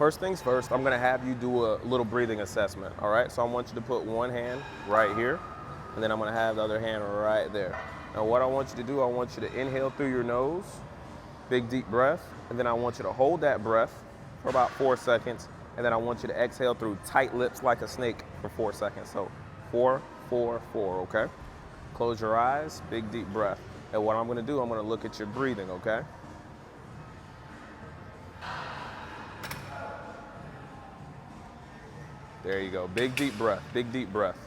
first things first, I'm gonna have you do a little breathing assessment, all right? So I want you to put one hand right here, and then I'm gonna have the other hand right there. Now what I want you to do, I want you to inhale through your nose, big deep breath, and then I want you to hold that breath for about 4 seconds, and then I want you to exhale through tight lips like a snake for 4 seconds. So 4, 4, 4, okay? Close your eyes, big deep breath. And what I'm gonna do, I'm gonna look at your breathing, okay? There you go, big deep breath, big deep breath.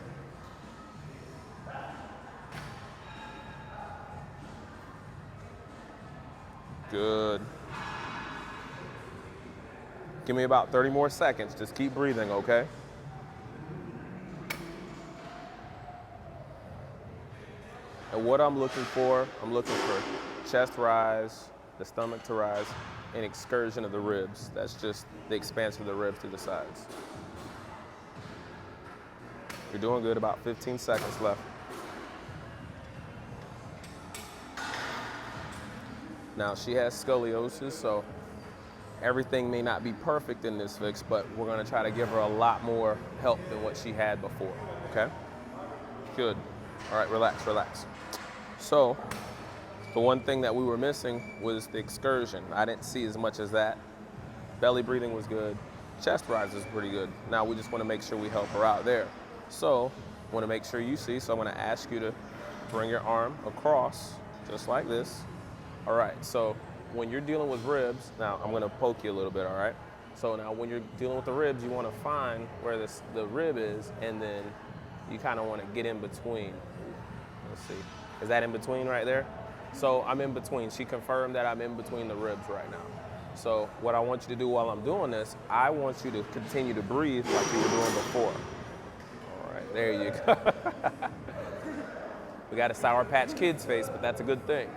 Good. Give me about 30 more seconds, just keep breathing, okay? And what I'm looking for chest rise, the stomach to rise, and excursion of the ribs. That's just the expansion of the ribs to the sides. You're doing good, about 15 seconds left. Now she has scoliosis, so everything may not be perfect in this fix, but we're gonna try to give her a lot more help than what she had before, okay? Good. All right, relax, relax. So, the one thing that we were missing was the excursion. I didn't see as much as that. Belly breathing was good. Chest rise is pretty good. Now we just want to make sure we help her out there. So, I want to make sure you see. So I'm going to ask you to bring your arm across, just like this. All right, so when you're dealing with ribs, now I'm going to poke you a little bit, all right? So now when you're dealing with the ribs, you want to find where the rib is, and then you kind of want to get in between. Let's see. Is that in between right there? So I'm in between. She confirmed that I'm in between the ribs right now. So what I want you to do while I'm doing this, I want you to continue to breathe like you were doing before. All right, there you go. We got a Sour Patch Kids face, but that's a good thing.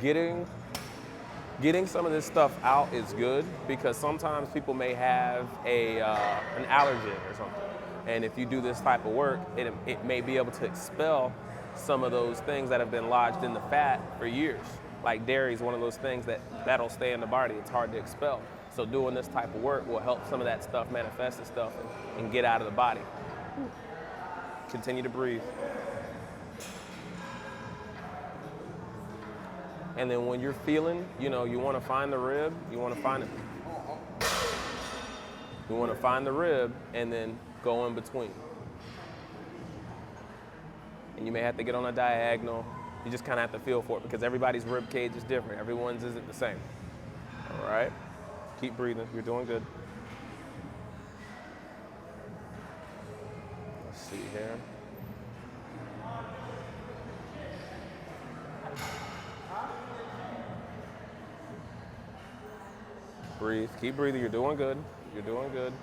Getting some of this stuff out is good because sometimes people may have an allergen or something. And if you do this type of work, it may be able to expel some of those things that have been lodged in the fat for years. Like dairy is one of those things that'll stay in the body. It's hard to expel. So doing this type of work will help some of that stuff manifest itself and get out of the body. Continue to breathe. And then when you're feeling, you want to find the rib, you want to find the rib and then go in between. And you may have to get on a diagonal. You just kind of have to feel for it because everybody's rib cage is different. Everyone's isn't the same. All right? Keep breathing. You're doing good. Let's see here. Breathe. Keep breathing. You're doing good. You're doing good.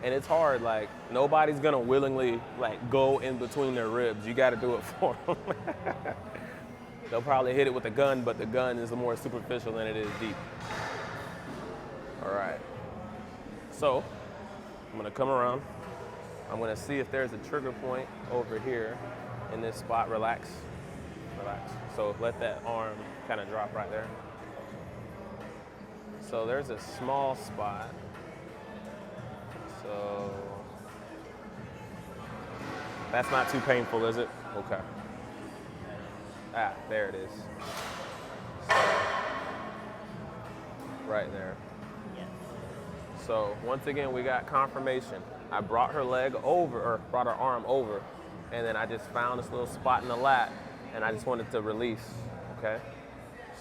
And it's hard, like, nobody's gonna willingly, like, go in between their ribs. You gotta do it for them. They'll probably hit it with a gun, but the gun is more superficial than it is deep. All right. So, I'm gonna come around. I'm gonna see if there's a trigger point over here in this spot. Relax, relax. So let that arm kind of drop right there. So there's a small spot. So that's not too painful, is it? Okay. Ah, there it is. So, right there. Yes. So once again, we got confirmation. I brought her leg over, or brought her arm over, and then I just found this little spot in the lat, and I just wanted to release, okay?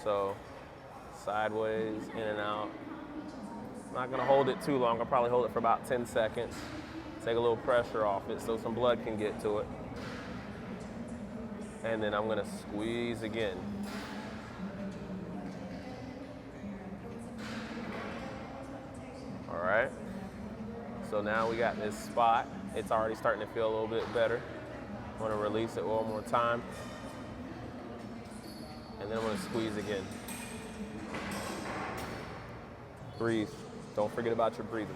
So sideways, in and out. I'm not gonna hold it too long. I'll probably hold it for about 10 seconds. Take a little pressure off it so some blood can get to it. And then I'm gonna squeeze again. All right. So now we got this spot. It's already starting to feel a little bit better. I'm gonna release it one more time. And then I'm gonna squeeze again. Breathe. Don't forget about your breathing.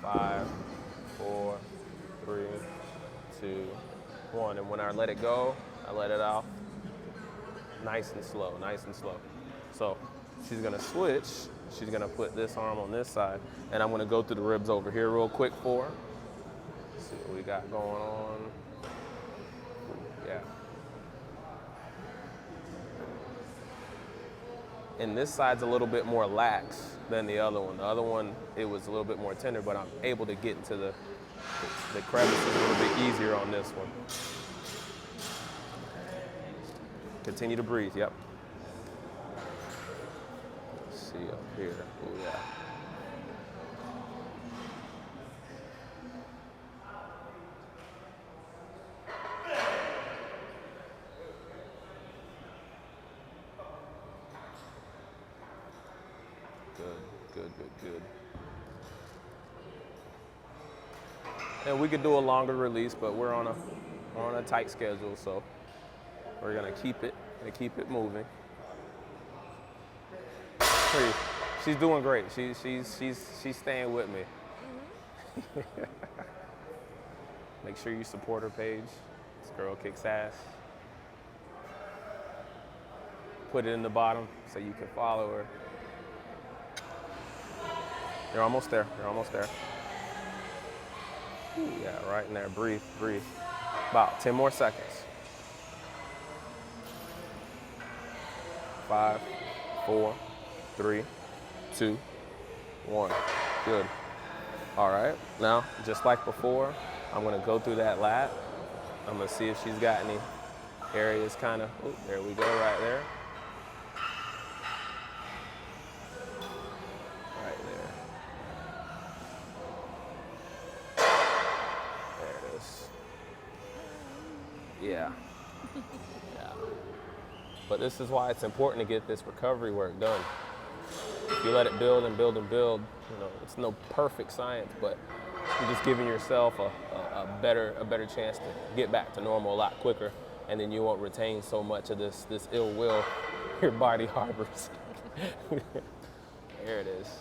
5, 4, 3, 2, 1. And when I let it go, I let it out. Nice and slow, nice and slow. So she's gonna switch. She's gonna put this arm on this side, and I'm gonna go through the ribs over here real quick for her. See what we got going on. Yeah. And this side's a little bit more lax than the other one. The other one, it was a little bit more tender, but I'm able to get into the crevices a little bit easier on this one. Continue to breathe, yep. Let's see up here, oh yeah. Good. And we could do a longer release, but we're on a tight schedule, so we're gonna keep it moving. She's doing great. She's staying with me. Mm-hmm. Make sure you support her page. This girl kicks ass. Put it in the bottom so you can follow her. You're almost there. Ooh, yeah, right in there. Breathe. About 10 more seconds. 5, 4, 3, 2, 1. Good. All right. Now, just like before, I'm gonna go through that lat. I'm gonna see if she's got any areas kind of. There we go, right there. Yeah. But this is why it's important to get this recovery work done. If you let it build and build, it's no perfect science, but you're just giving yourself a better chance to get back to normal a lot quicker, and then you won't retain so much of this ill will your body harbors. There it is.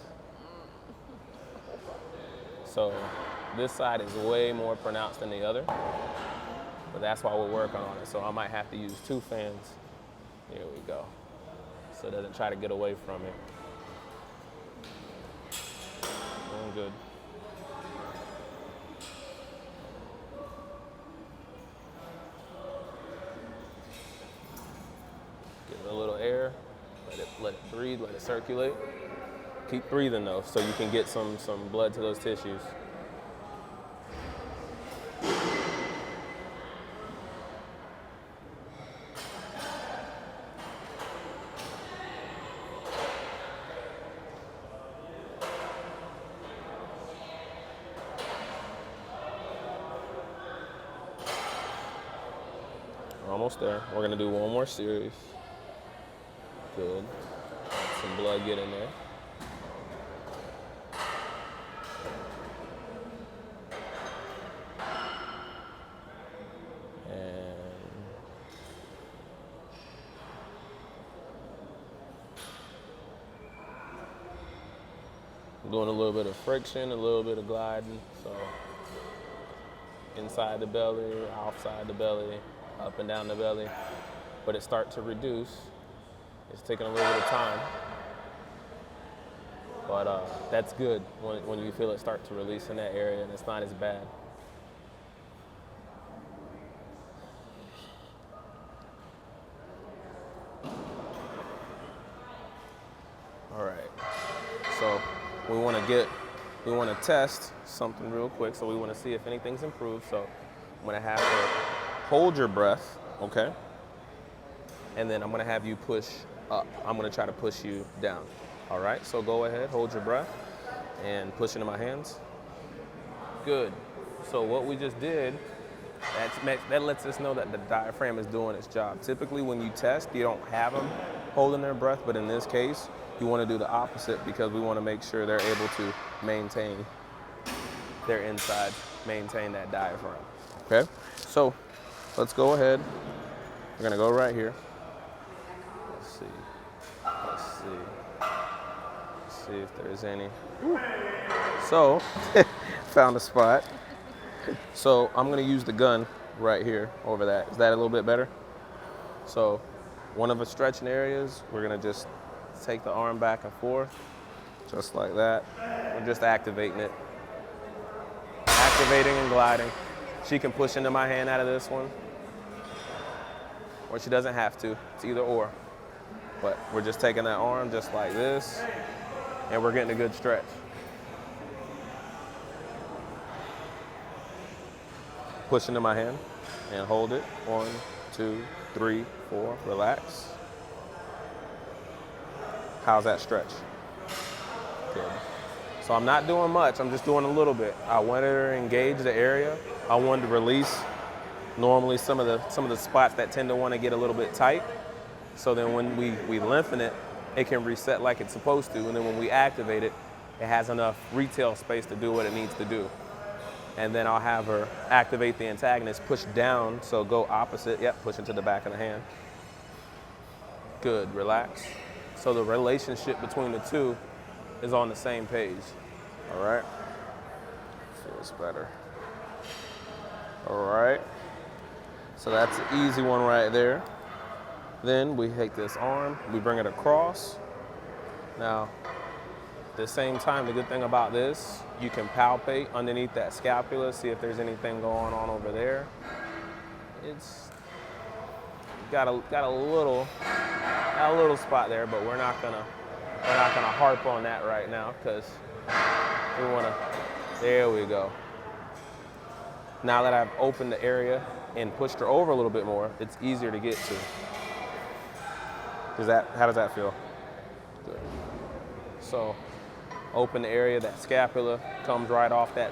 So this side is way more pronounced than the other. But that's why we're working on it. So I might have to use 2 fans. Here we go. So it doesn't try to get away from it. Doing good. Give it a little air. Let it breathe, let it circulate. Keep breathing though, so you can get some blood to those tissues. Almost there. We're gonna do one more series. Good. Let some blood get in there. And doing a little bit of friction, a little bit of gliding. So inside the belly, outside the belly, up and down the belly, but it starts to reduce. It's taking a little bit of time, but that's good when you feel it start to release in that area and it's not as bad. All right, so we want to test something real quick, so we want to see if anything's improved. So I'm going to have to hold your breath, okay? And then I'm gonna have you push up. I'm gonna try to push you down. All right, so go ahead, hold your breath and push into my hands. Good. So what we just did, that lets us know that the diaphragm is doing its job. Typically when you test, you don't have them holding their breath, but in this case, you wanna do the opposite because we wanna make sure they're able to maintain their inside, maintain that diaphragm, okay? So let's go ahead. We're gonna go right here. Let's see if there's any. So, found a spot. So I'm gonna use the gun right here over that. Is that a little bit better? So one of the stretching areas, we're gonna just take the arm back and forth, just like that. We're just activating it. Activating and gliding. She can push into my hand out of this one, or she doesn't have to. It's either or. But we're just taking that arm just like this, and we're getting a good stretch. Push into my hand and hold it. 1, 2, 3, 4, relax. How's that stretch? Good. So I'm not doing much, I'm just doing a little bit. I wanted her to engage the area. I wanted to release normally some of the spots that tend to want to get a little bit tight. So then when we lengthen it, it can reset like it's supposed to. And then when we activate it, it has enough retail space to do what it needs to do. And then I'll have her activate the antagonist, push down, so go opposite. Yep, push into the back of the hand. Good, relax. So the relationship between the two is on the same page, all right? Feels better. All right, so that's an easy one right there. Then we take this arm, we bring it across. Now, at the same time, the good thing about this, you can palpate underneath that scapula, see if there's anything going on over there. It's got a little spot there, but we're not gonna harp on that right now because we wanna. There we go. Now that I've opened the area and pushed her over a little bit more, it's easier to get to. How does that feel? Good. So, open the area, that scapula comes right off that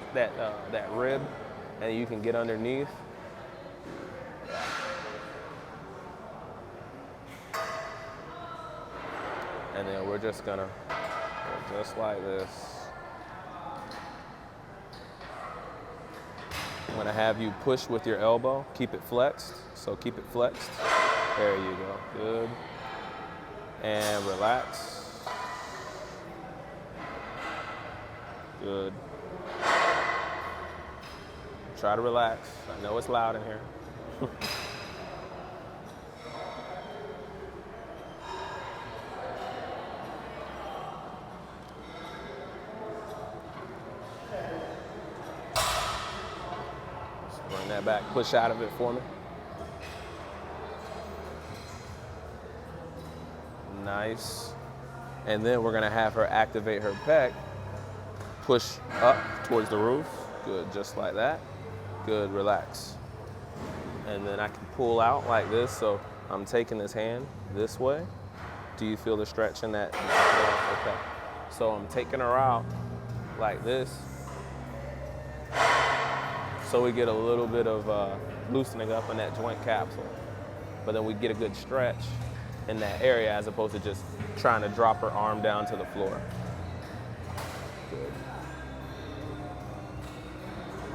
rib, and you can get underneath. And then we're just gonna go just like this. I'm gonna have you push with your elbow, keep it flexed. So keep it flexed. There you go, good. And relax. Good. Try to relax. I know it's loud in here. Just bring that back, push out of it for me. Nice. And then we're gonna have her activate her pec. Push up towards the roof. Good, just like that. Good, relax. And then I can pull out like this, so I'm taking this hand this way. Do you feel the stretch in that? Okay. So I'm taking her out like this. So we get a little bit of loosening up in that joint capsule. But then we get a good stretch in that area as opposed to just trying to drop her arm down to the floor. Good.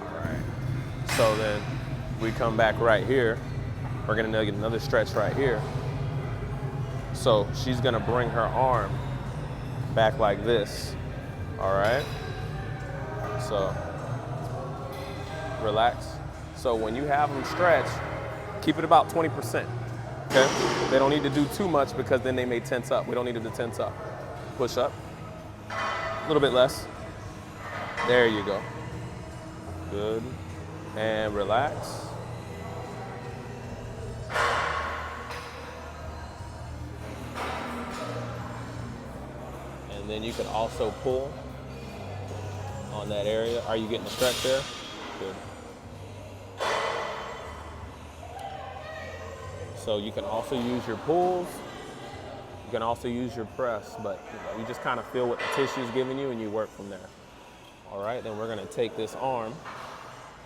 All right. So then we come back right here. We're gonna get another stretch right here. So she's gonna bring her arm back like this. All right. So relax. So when you have them stretch, keep it about 20%. Okay? They don't need to do too much because then they may tense up. We don't need them to tense up. Push up. A little bit less. There you go. Good. And relax. And then you can also pull on that area. Are you getting a stretch there? Good. So you can also use your pulls. You can also use your press, but you just kind of feel what the tissue is giving you and you work from there. All right, then we're gonna take this arm.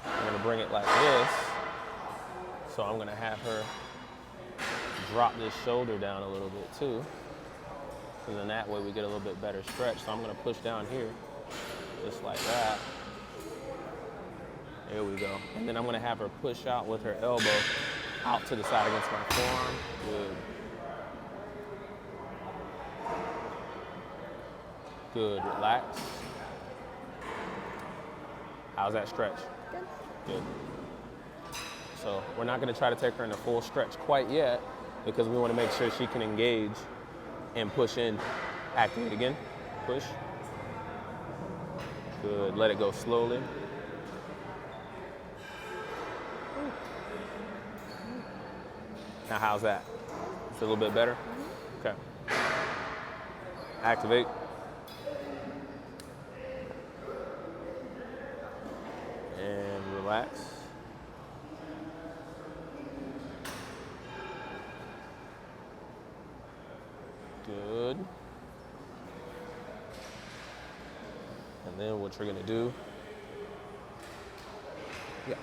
I'm gonna bring it like this. So I'm gonna have her drop this shoulder down a little bit too. And then that way we get a little bit better stretch. So I'm gonna push down here, just like that. There we go. And then I'm gonna have her push out with her elbow out to the side against my forearm. Good. Good, relax. How's that stretch? Good. Good. So we're not gonna try to take her in a full stretch quite yet. because we want to make sure she can engage and push in. Activate again, push. Good, let it go slowly. Now how's that? It's a little bit better? Okay. Activate. And relax. Good. And then what you're gonna do, yeah.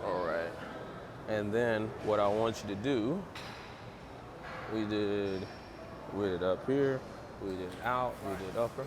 All right. And then what I want you to do, we did up here, we did out, we did upper.